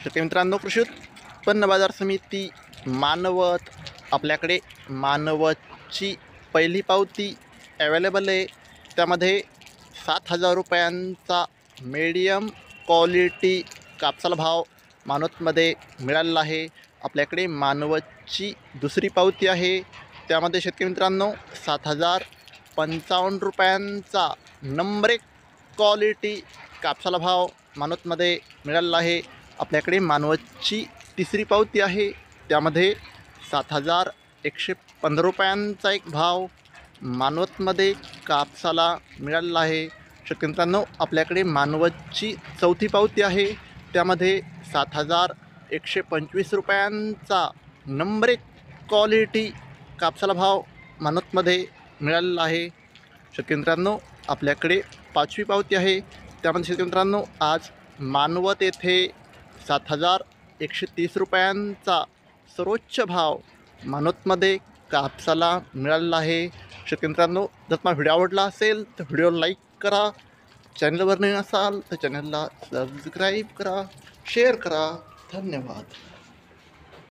शेतकरी मित्रांनो, कृषी उत्पन्न बाजार समिती मानवत आपल्याकडे मानवतची पहिली पावती अवेलेबल आहे। त्यामध्ये 7,000 रुपयांचा मीडियम क्वालिटी कापसाला भाव मानवतमध्ये मिळालेला आहे। आपल्याकडे मानवतची दुसरी पावती आहे, त्यामध्ये शेतकरी मित्रांनो 7,055 रुपयांचा नंबर 1 क्वालिटी कापसाला भाव मानवतमध्ये मिळालेला आहे। आपल्याकडे मानवतची तिसरी पावती आहे, त्यामध्ये 7,115 रुपयांचा एक भाव मानवतमध्ये कापसाला मिळालेला आहे। शेतकरी मित्रांनो, आपल्याकडे मानवतची चौथी पावती आहे, त्यामध्ये 7,125 रुपयांचा नंबर 1 क्वालिटी कापसाला भाव मानवतमध्ये मिळालेला आहे। शेतकरी मित्रांनो, आपल्याकडे पाचवी पावती आहे, त्यामध्ये शेतकरी मित्रांनो आज मानवत येथे 7,130 रुपयांचा सर्वोच्च भाव मानवतमध्ये कापसाला मिळालेला आहे। शेतकरी मित्रांनो, जर तुम्हाला व्हिडिओ आवडला असेल तर व्हिडिओ लाईक करा, चॅनलवर नवीन असाल तर चॅनलला सबस्क्राईब करा, शेअर करा। धन्यवाद।